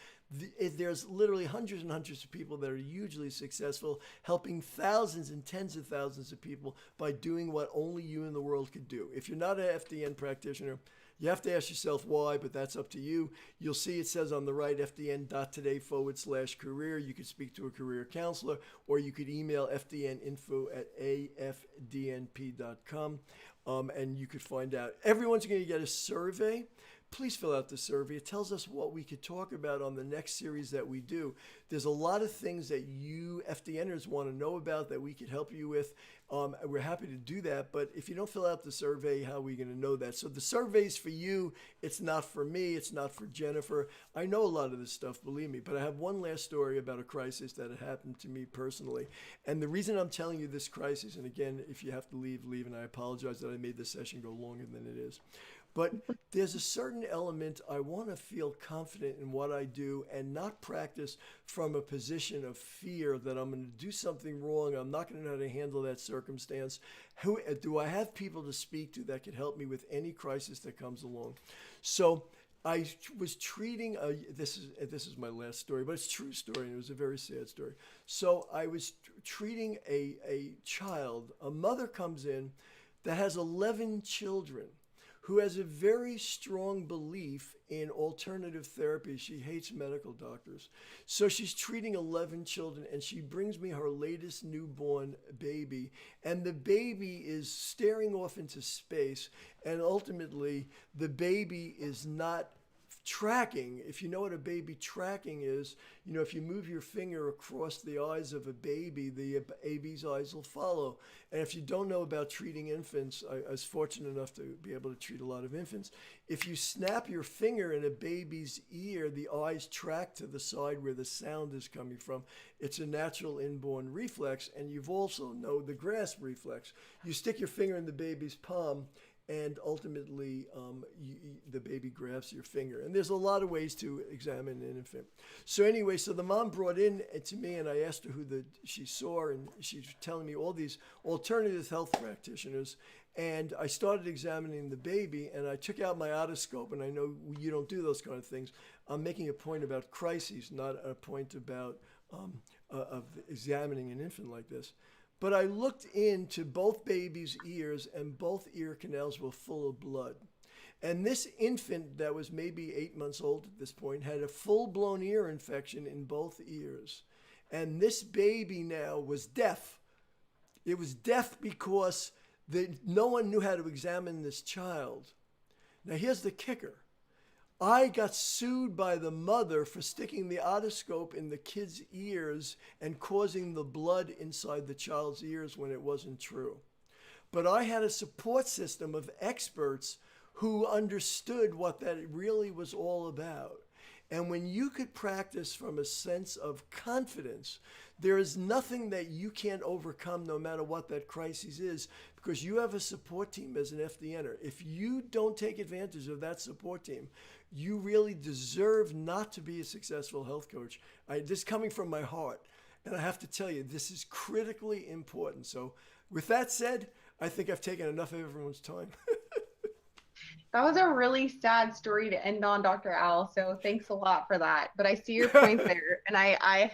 There's literally hundreds and hundreds of people that are hugely successful, helping thousands and tens of thousands of people by doing what only you in the world could do. If you're not an FDN practitioner, you have to ask yourself why, but that's up to you. You'll see it says on the right, fdn.today/career. You could speak to a career counselor, or you could email fdninfo@afdnp.com, and you could find out. Everyone's going to get a survey. Please fill out the survey. It tells us what we could talk about on the next series that we do. There's a lot of things that you FDNers want to know about that we could help you with. We're happy to do that. But if you don't fill out the survey, how are we going to know that? So the survey's for you. It's not for me. It's not for Jennifer. I know a lot of this stuff, believe me. But I have one last story about a crisis that had happened to me personally. And the reason I'm telling you this crisis, and again, if you have to leave, leave. And I apologize that I made this session go longer than it is. But there's a certain element I want to feel confident in what I do and not practice from a position of fear that I'm going to do something wrong. I'm not going to know how to handle that circumstance. Do I have people to speak to that could help me with any crisis that comes along? So I was treating this is my last story, but it's a true story, and it was a very sad story. So I was treating a child. A mother comes in that has 11 children, who has a very strong belief in alternative therapy. She hates medical doctors. So she's treating 11 children, and she brings me her latest newborn baby. And the baby is staring off into space, and ultimately the baby is not tracking. If you know what a baby tracking is, if you move your finger across the eyes of a baby, the baby's eyes will follow. And if you don't know about treating infants, I was fortunate enough to be able to treat a lot of infants. If you snap your finger in a baby's ear, the eyes track to the side where the sound is coming from. It's a natural inborn reflex. And you've also know the grasp reflex. You stick your finger in the baby's palm, and ultimately, the baby grabs your finger. And there's a lot of ways to examine an infant. So anyway, so the mom brought in to me, and I asked her who she saw, and she's telling me all these alternative health practitioners. And I started examining the baby, and I took out my otoscope, and I know you don't do those kind of things. I'm making a point about crises, not a point about of examining an infant like this. But I looked into both babies' ears, and both ear canals were full of blood. And this infant that was maybe 8 months old at this point had a full-blown ear infection in both ears. And this baby now was deaf. It was deaf because no one knew how to examine this child. Now here's the kicker. I got sued by the mother for sticking the otoscope in the kid's ears and causing the blood inside the child's ears when it wasn't true. But I had a support system of experts who understood what that really was all about. And when you could practice from a sense of confidence there is nothing that you can't overcome no matter what that crisis is, because you have a support team as an FDNer. If you don't take advantage of that support team, you really deserve not to be a successful health coach. This is coming from my heart. And I have to tell you, this is critically important. So with that said, I think I've taken enough of everyone's time. That was a really sad story to end on, Dr. Al. So thanks a lot for that. But I see your point there, and I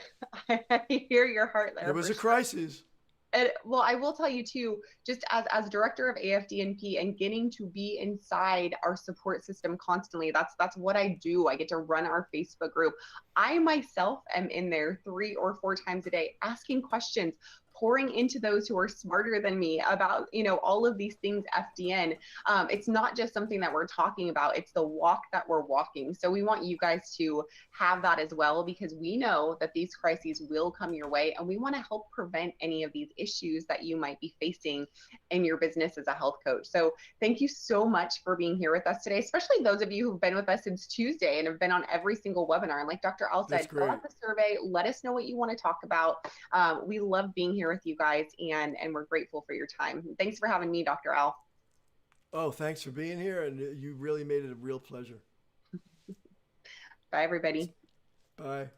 hear your heart there. It was for a sure. crisis. And, well, I will tell you too, just as director of AFDNP and getting to be inside our support system constantly, that's what I do. I get to run our Facebook group. I myself am in there 3 or 4 times a day asking questions, pouring into those who are smarter than me about, all of these things FDN. It's not just something that we're talking about, it's the walk that we're walking. So we want you guys to have that as well, because we know that these crises will come your way, and we want to help prevent any of these issues that you might be facing in your business as a health coach. So thank you so much for being here with us today, especially those of you who've been with us since Tuesday and have been on every single webinar. And like Dr. Al said, fill out the survey, let us know what you want to talk about. We love being here with you guys, and we're grateful for your time. Thanks for having me, Dr. Al. Oh, thanks for being here, and you really made it a real pleasure. Bye, everybody. Bye.